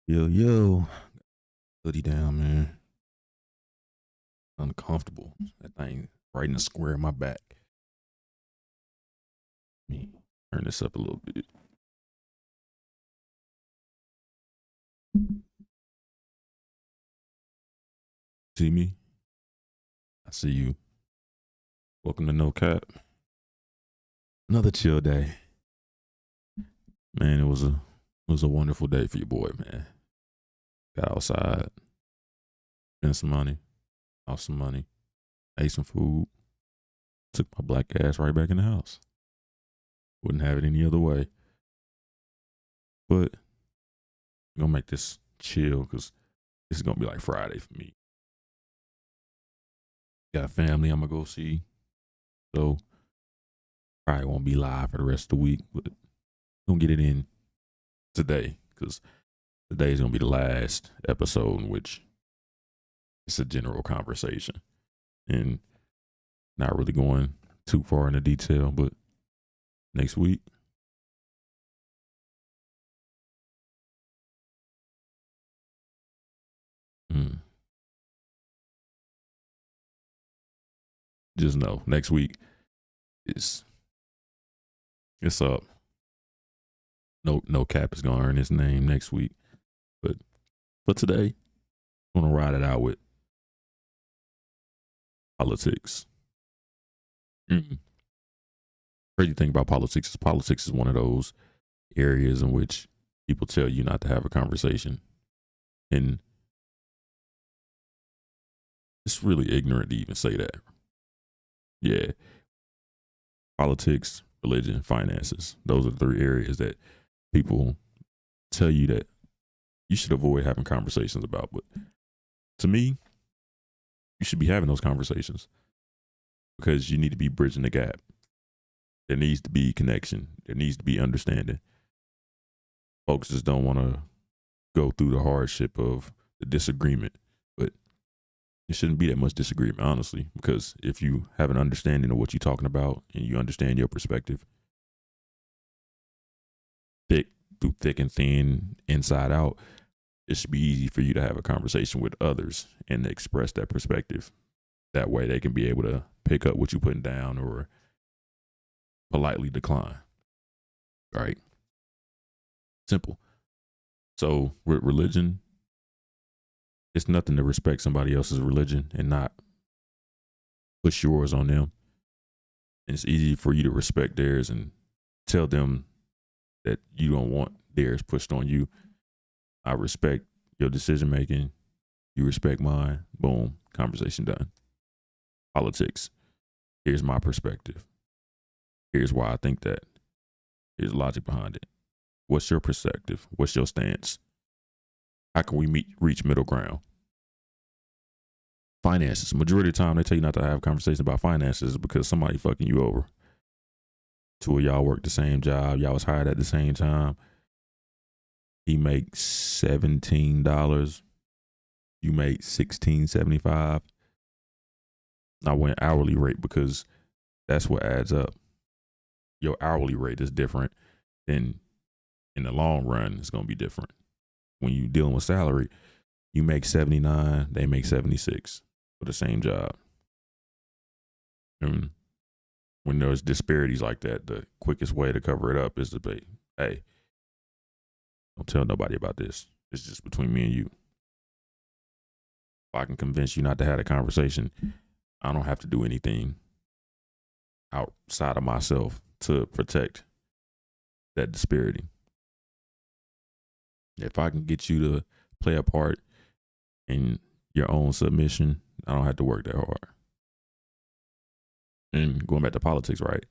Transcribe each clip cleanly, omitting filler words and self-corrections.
Yo, hoodie down, man. Uncomfortable. That thing right in the square of my back. Let me turn this up a little bit. See me? I see you. Welcome to No Cap. Another chill day. Man, it was a wonderful day for your boy, man. Got outside, spent some money, lost some money, ate some food, took my black ass right back in the house. Wouldn't have it any other way. But I'm gonna make this chill because this is gonna be like Friday for me. Got a family I'm gonna go see. So probably won't be live for the rest of the week, but gonna get it in today because today is gonna be the last episode in which it's a general conversation and not really going too far into detail. But next week, just know next week is it's up. No cap is gonna earn his name next week, but today I'm gonna ride it out with politics. Crazy thing about politics is one of those areas in which people tell you not to have a conversation, and it's really ignorant to even say that. Yeah, politics, religion, finances. Those are the three areas that people tell you that you should avoid having conversations about. But to me, you should be having those conversations because you need to be bridging the gap. There needs to be connection. There needs to be understanding. Folks just don't want to go through the hardship of the disagreement, but it shouldn't be that much disagreement, honestly, because if you have an understanding of what you're talking about and you understand your perspective, through thick and thin, inside out, it should be easy for you to have a conversation with others and express that perspective. That way they can be able to pick up what you're putting down or politely decline. Right? Simple. So with religion, it's nothing to respect somebody else's religion and not push yours on them. And it's easy for you to respect theirs and tell them that you don't want theirs pushed on you. I respect your decision making. You respect mine. Boom. Conversation done. Politics. Here's my perspective. Here's why I think that. Here's logic behind it. What's your perspective? What's your stance? How can we reach middle ground? Finances. Majority of the time, they tell you not to have conversations about finances because somebody fucking you over. Two of y'all work the same job. Y'all was hired at the same time. He makes $17. You make $16.75. I went hourly rate because that's what adds up. Your hourly rate is different, and in the long run, it's gonna be different. When you're dealing with salary, you make 79, they make 76 for the same job. And when there's disparities like that, the quickest way to cover it up is to say, hey, don't tell nobody about this. It's just between me and you. If I can convince you not to have a conversation, I don't have to do anything outside of myself to protect that disparity. If I can get you to play a part in your own submission, I don't have to work that hard. And going back to politics, right?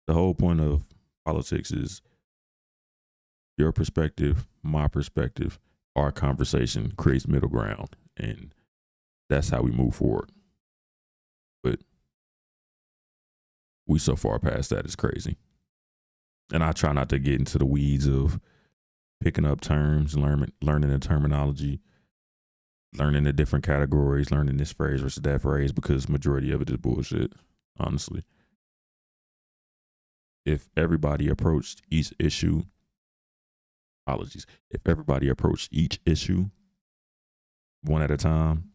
The whole point of politics is your perspective, my perspective, our conversation creates middle ground. And that's how we move forward. But we so far past that, it's crazy. And I try not to get into the weeds of picking up terms, learning the terminology, learning the different categories, learning this phrase versus that phrase, because majority of it is bullshit, honestly. If everybody approached each issue apologies. If everybody approached each issue one at a time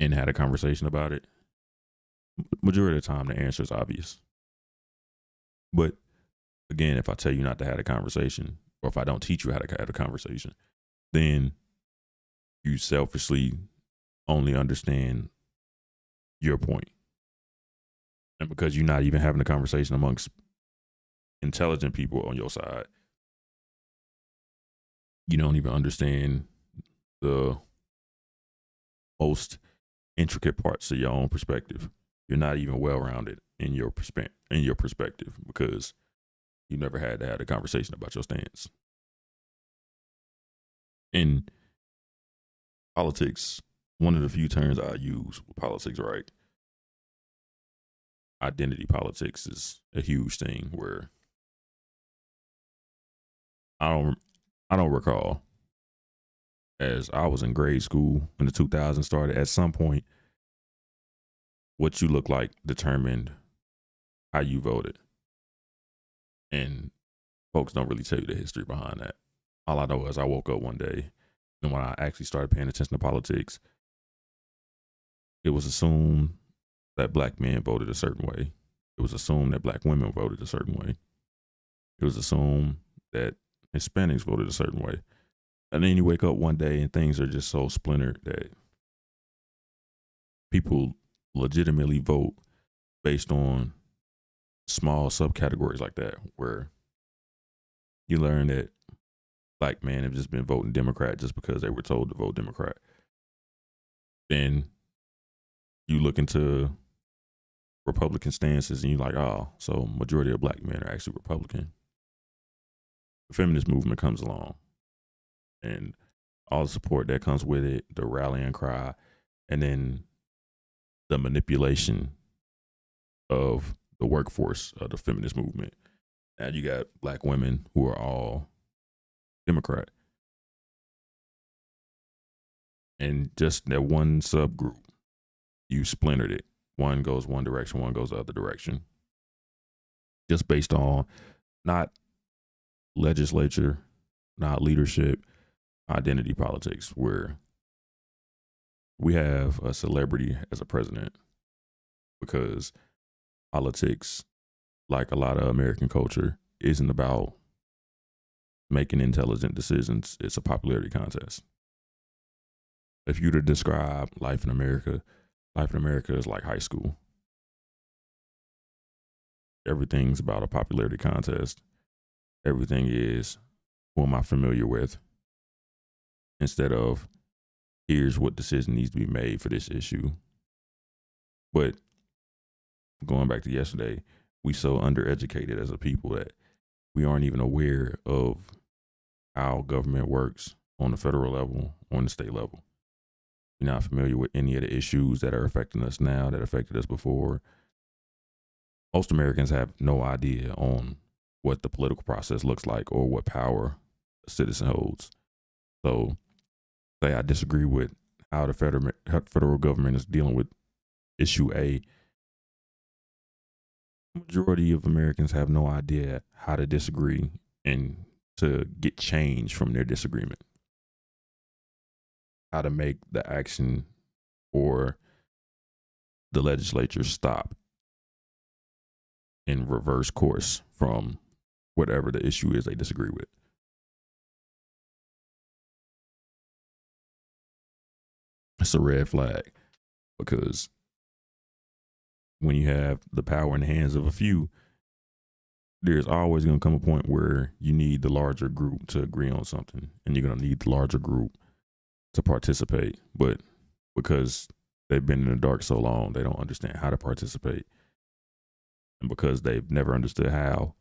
and had a conversation about it, majority of the time the answer is obvious. But again, if I tell you not to have a conversation, or if I don't teach you how to have a conversation, then you selfishly only understand your point. And because you're not even having a conversation amongst intelligent people on your side, you don't even understand the most intricate parts of your own perspective. You're not even well-rounded in your perspective because you never had to have a conversation about your stance. In politics, one of the few terms I use with politics, right? Identity politics is a huge thing where I don't recall, as I was in grade school when the 2000s started, at some point what you look like determined how you voted. And folks don't really tell you the history behind that. All I know is I woke up one day, and when I actually started paying attention to politics, it was assumed that black men voted a certain way. It was assumed that black women voted a certain way. It was assumed that Hispanics voted a certain way. And then you wake up one day and things are just so splintered that people legitimately vote based on small subcategories like that, where you learn that black men have just been voting Democrat just because they were told to vote Democrat. Then you look into Republican stances and you're like, oh, so majority of black men are actually Republican. The feminist movement comes along and all the support that comes with it, the rallying cry, and then the manipulation of the workforce of the feminist movement. Now you got black women who are all Democrat. And just that one subgroup, you splintered it. One goes one direction, one goes the other direction. Just based on not legislature, not leadership, identity politics, where we have a celebrity as a president because politics, like a lot of American culture, isn't about making intelligent decisions. It's a popularity contest. If you were to describe life in America is like high school. Everything's about a popularity contest. Everything is, who am I familiar with? Instead of, here's what decision needs to be made for this issue. But going back to yesterday, we so undereducated as a people that we aren't even aware of how government works on the federal level, on the state level. We're not familiar with any of the issues that are affecting us now, that affected us before. Most Americans have no idea on what the political process looks like or what power a citizen holds. So, say I disagree with how the federal government is dealing with issue A. Majority of Americans have no idea how to disagree and to get change from their disagreement. How to make the action or the legislature stop and reverse course from whatever the issue is they disagree with. It's a red flag because when you have the power in the hands of a few, there's always going to come a point where you need the larger group to agree on something, and you're going to need the larger group to participate. But because they've been in the dark so long, they don't understand how to participate. And because they've never understood how,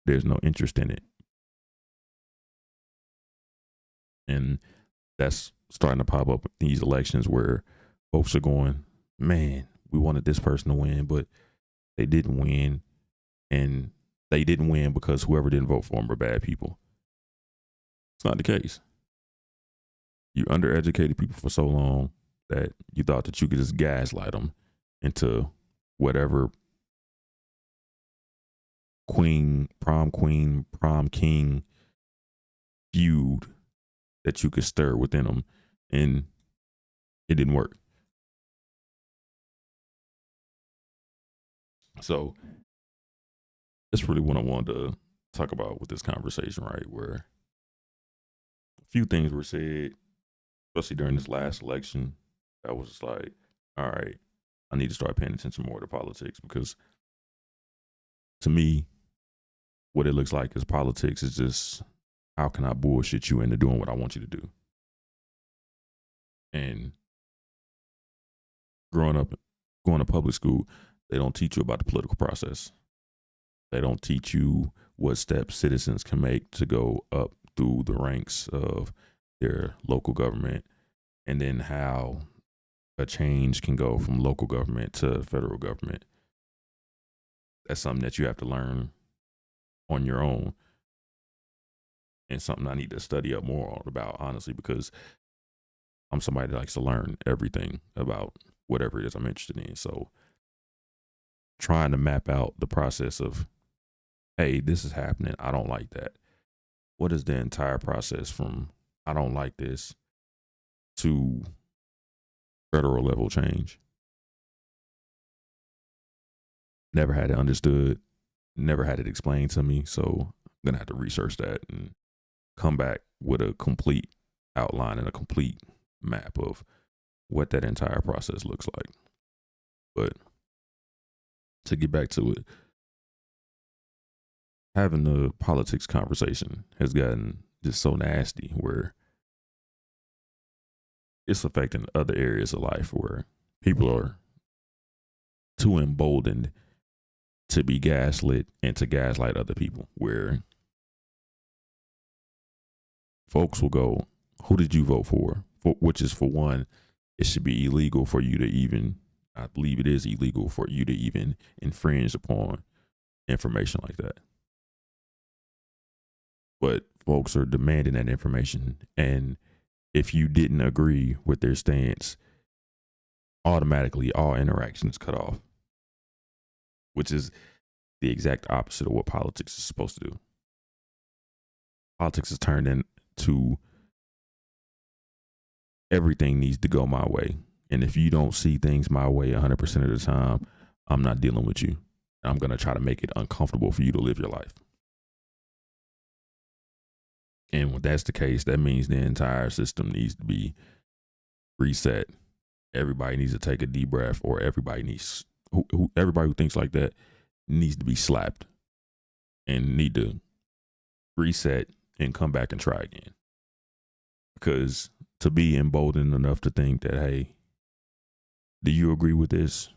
there's no interest in it. And that's starting to pop up in these elections where folks are going, man, we wanted this person to win, but they didn't win. And they didn't win because whoever didn't vote for them were bad people. It's not the case. You undereducated people for so long that you thought that you could just gaslight them into whatever prom queen, prom king feud that you could stir within them, and it didn't work. So that's really what I wanted to talk about with this conversation, right? Where a few things were said, especially during this last election, that was just like, all right, I need to start paying attention more to politics, because to me, what it looks like is politics is just, how can I bullshit you into doing what I want you to do? And growing up, going to public school, they don't teach you about the political process. They don't teach you what steps citizens can make to go up through the ranks of their local government, and then how a change can go from local government to federal government. That's something that you have to learn on your own, and something I need to study up more about, honestly, because I'm somebody that likes to learn everything about whatever it is I'm interested in. So trying to map out the process of, hey, this is happening, I don't like that. What is the entire process from I don't like this to federal level change? Never had it understood, never had it explained to me. So I'm going to have to research that and come back with a complete outline and a complete map of what that entire process looks like. But to get back to it, having the politics conversation has gotten just so nasty, where it's affecting other areas of life, where people are too emboldened to be gaslit and to gaslight other people, where folks will go, who did you vote for? Which is, for one, it should be illegal for you to even, I believe it is illegal for you to even infringe upon information like that. But folks are demanding that information, and if you didn't agree with their stance, automatically all interaction is cut off, which is the exact opposite of what politics is supposed to do. Politics is turned into everything needs to go my way. And if you don't see things my way 100% of the time, I'm not dealing with you. I'm going to try to make it uncomfortable for you to live your life. And when that's the case, that means the entire system needs to be reset. Everybody needs to take a deep breath, or everybody who thinks like that needs to be slapped and need to reset and come back and try again. Because to be emboldened enough to think that, hey, do you agree with this?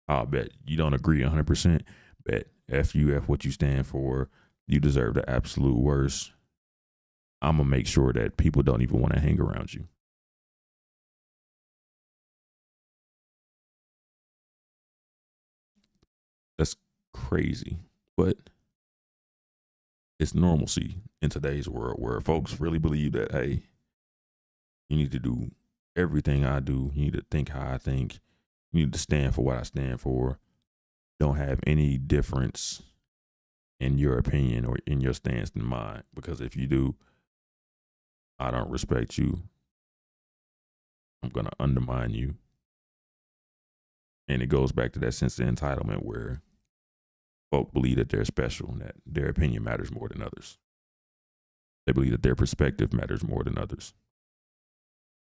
I'll bet you don't agree 100%. Bet F you, F what you stand for. You deserve the absolute worst. I'm going to make sure that people don't even want to hang around you. That's crazy. But it's normalcy in today's world, where folks really believe that, hey, you need to do everything I do. You need to think how I think. You need to stand for what I stand for. Don't have any difference in your opinion or in your stance than mine. Because if you do, I don't respect you. I'm going to undermine you. And it goes back to that sense of entitlement, where folk believe that they're special and that their opinion matters more than others. They believe that their perspective matters more than others.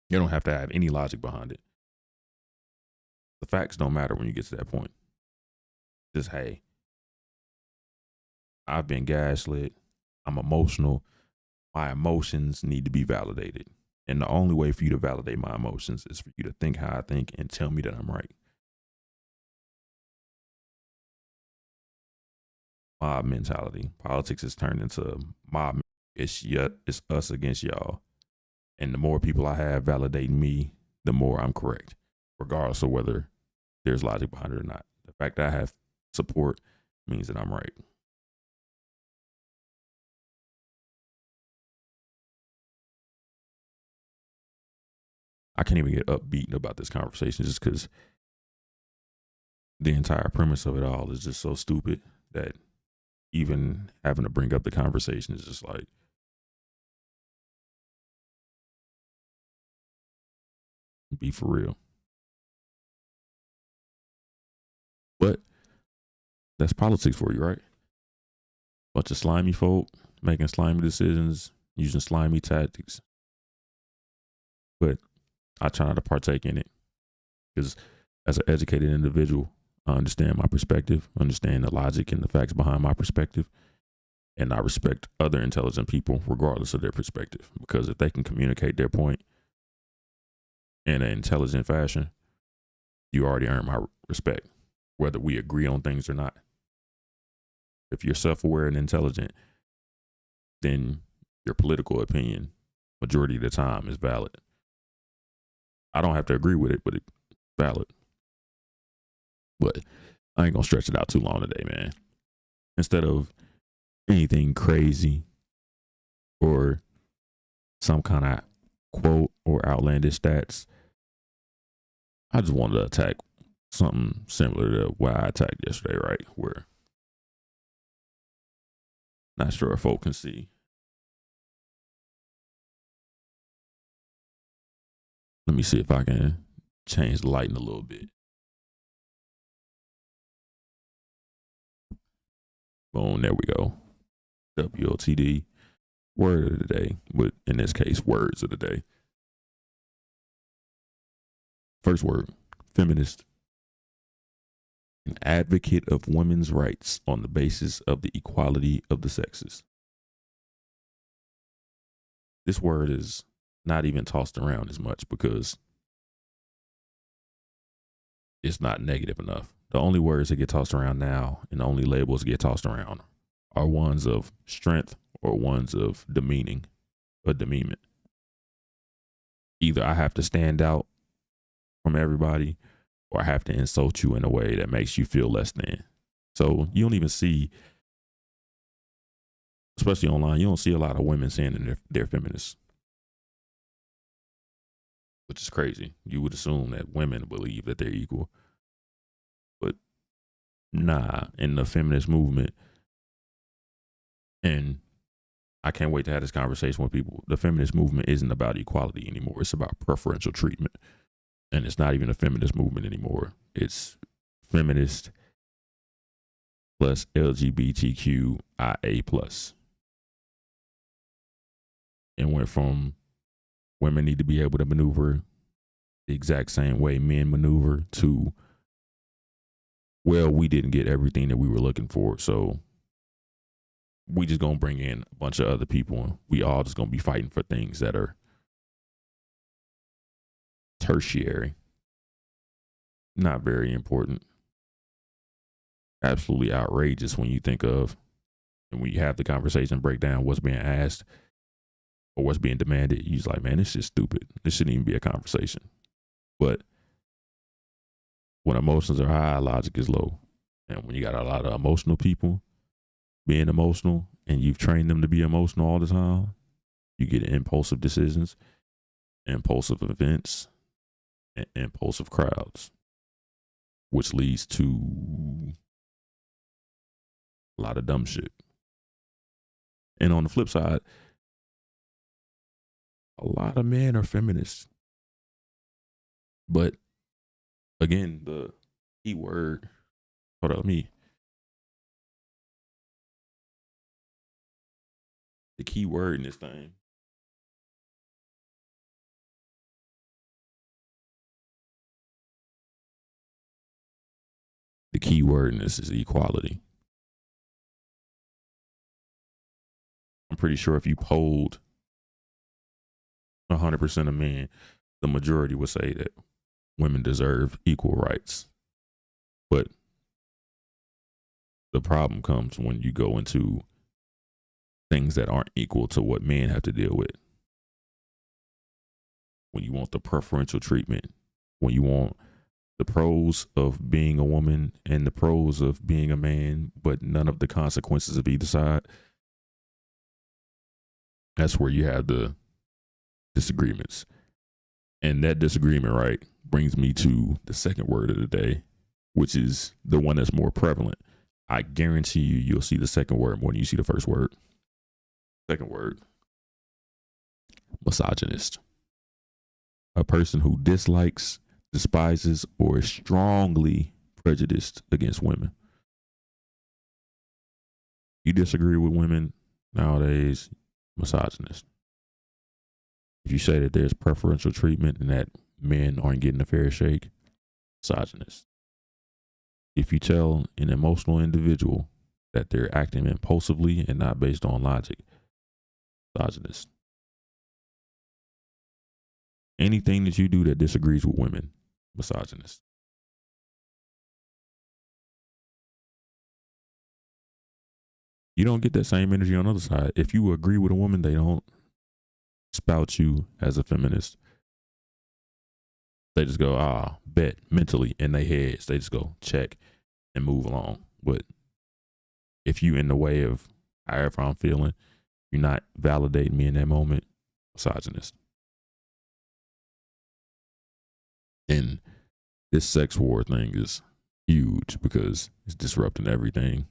You don't have to have any logic behind it. The facts don't matter when you get to that point. Just, hey, I've been gaslit. I'm emotional. My emotions need to be validated. And the only way for you to validate my emotions is for you to think how I think and tell me that I'm right. Mob mentality. Politics has turned into mob. It's us against y'all. And the more people I have validating me, the more I'm correct, regardless of whether there's logic behind it or not. The fact that I have support means that I'm right. I can't even get upbeat about this conversation, just because the entire premise of it all is just so stupid. that even having to bring up the conversation is just like, be for real. But that's politics for you, right? Bunch of slimy folk making slimy decisions, using slimy tactics. But I try not to partake in it because as an educated individual, I understand my perspective, understand the logic and the facts behind my perspective. And I respect other intelligent people regardless of their perspective, because if they can communicate their point in an intelligent fashion, you already earned my respect, whether we agree on things or not. If you're self-aware and intelligent, then your political opinion, majority of the time, is valid. I don't have to agree with it, but it's valid. But I ain't gonna stretch it out too long today, man. Instead of anything crazy or some kind of quote or outlandish stats, I just wanted to attack something similar to what I attacked yesterday, right? Where not sure if folk can see. Let me see if I can change the lighting a little bit. Boom, there we go. WOTD, word of the day, but in this case, words of the day. First word, feminist. An advocate of women's rights on the basis of the equality of the sexes. This word is not even tossed around as much because it's not negative enough. The only words that get tossed around now and the only labels that get tossed around are ones of strength or ones of demeaning or demeanment. Either I have to stand out from everybody or I have to insult you in a way that makes you feel less than. So you don't even see, especially online, you don't see a lot of women saying they're feminists, which is crazy. You would assume that women believe that they're equal. But nah, in the feminist movement, and I can't wait to have this conversation with people, the feminist movement isn't about equality anymore. It's about preferential treatment. And it's not even a feminist movement anymore. It's feminist plus LGBTQIA plus. And went from women need to be able to maneuver the exact same way men maneuver to, well, we didn't get everything that we were looking for, so we just gonna bring in a bunch of other people and we all just gonna be fighting for things that are tertiary, not very important. Absolutely outrageous when you think of, and when you have the conversation, break down what's being asked or what's being demanded, you're just like, man, this is stupid. This shouldn't even be a conversation. But when emotions are high, logic is low. And when you got a lot of emotional people being emotional and you've trained them to be emotional all the time, you get impulsive decisions, impulsive events, and impulsive crowds, which leads to a lot of dumb shit. And on the flip side, a lot of men are feminists. But again, the key word, hold on, the key word in this thing. The key word in this is equality. I'm pretty sure if you polled 100% of men, the majority would say that women deserve equal rights. But the problem comes when you go into things that aren't equal to what men have to deal with. When you want the preferential treatment, when you want the pros of being a woman and the pros of being a man, but none of the consequences of either side, that's where you have the disagreements. And that disagreement, right, brings me to the second word of the day, which is the one that's more prevalent. I guarantee you'll see the second word more than you see the first word. Second word, misogynist. A person who dislikes, despises, or is strongly prejudiced against women. You disagree with women nowadays, misogynist. If you say that there's preferential treatment and that men aren't getting a fair shake, misogynist. If you tell an emotional individual that they're acting impulsively and not based on logic, misogynist. Anything that you do that disagrees with women, misogynist. You don't get that same energy on the other side. If you agree with a woman, they don't spout you as a feminist. They just go, bet mentally in their heads. They just go check and move along. But if you in the way of however I'm feeling, you're not validating me in that moment, misogynist. And this sex war thing is huge because it's disrupting everything.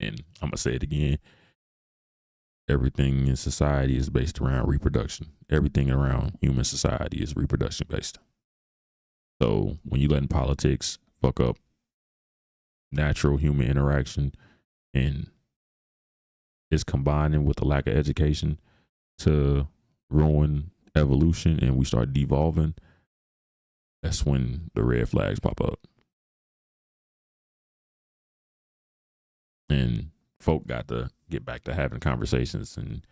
And I'm going to say it again. Everything in society is based around reproduction. Everything around human society is reproduction based. So when you letting politics fuck up natural human interaction and it's combining with the lack of education to ruin evolution and we start devolving, that's when the red flags pop up. And folk got to get back to having conversations and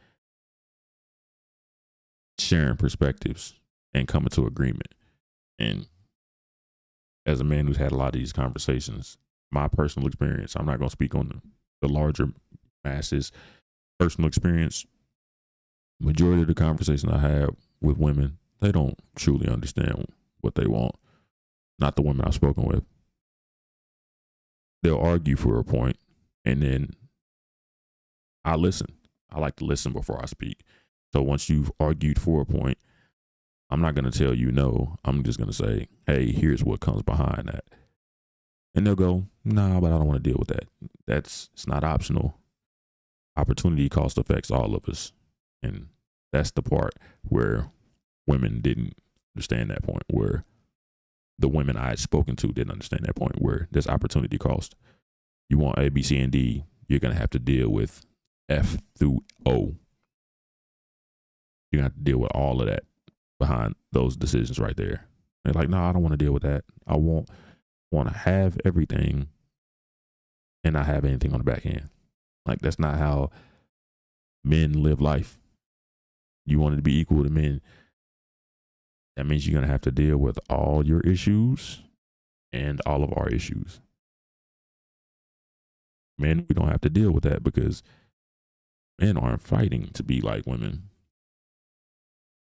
sharing perspectives and coming to agreement. And as a man who's had a lot of these conversations, my personal experience, I'm not going to speak on the larger masses, personal experience, majority of the conversation I have with women, they don't truly understand what they want. Not the women I've spoken with. They'll argue for a point, and then I listen. I like to listen before I speak. So once you've argued for a point, I'm not going to tell you no. I'm just going to say, hey, here's what comes behind that. And they'll go, nah, but I don't want to deal with that. It's not optional. Opportunity cost affects all of us. And that's the part where women didn't understand that point, where the women I had spoken to didn't understand that point, where there's opportunity cost. You want A, B, C, and D, you're going to have to deal with F through O. You're going to have to deal with all of that behind those decisions right there. They're like, no, I don't want to deal with that. I want to have everything and not have anything on the back end. Like, that's not how men live life. You want it to be equal to men. That means you're going to have to deal with all your issues and all of our issues. Men, we don't have to deal with that because men aren't fighting to be like women.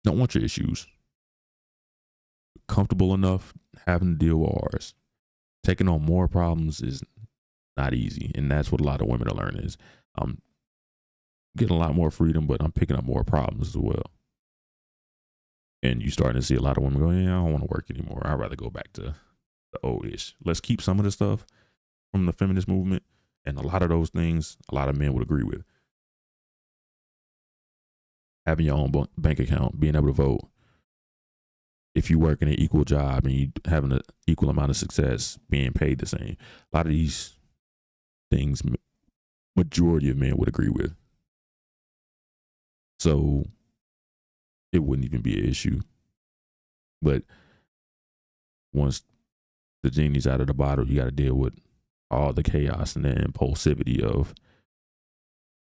Don't want your issues. Comfortable enough having to deal with ours. Taking on more problems is not easy. And that's what a lot of women are learning is I'm getting a lot more freedom, but I'm picking up more problems as well. And you starting to see a lot of women go, yeah, I don't want to work anymore. I'd rather go back to the old ish. Let's keep some of the stuff from the feminist movement. And a lot of those things, a lot of men would agree with. Having your own bank account, being able to vote. If you work in an equal job and you having an equal amount of success, being paid the same. A lot of these things, majority of men would agree with. So it wouldn't even be an issue. But once the genie's out of the bottle, you got to deal with all the chaos and the impulsivity of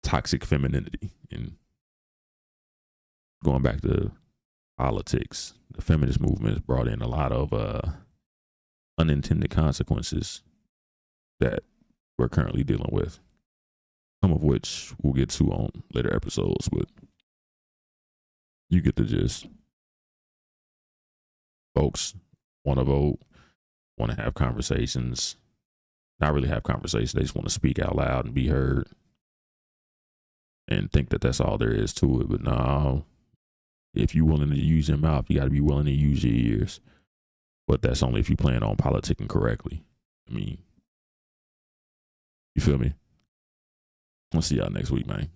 toxic femininity. And going back to politics, the feminist movement has brought in a lot of unintended consequences that we're currently dealing with, some of which we'll get to on later episodes, but you get the gist. Folks want to vote, want to have conversations, not really have conversations, they just want to speak out loud and be heard and think that that's all there is to it. But no, if you're willing to use your mouth, you got to be willing to use your ears. But that's only if you plan on politicking correctly. I mean, You feel me? I'll see y'all next week, man.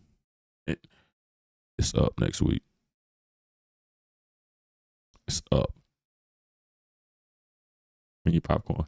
It's up next week. It's up. Bring your popcorn.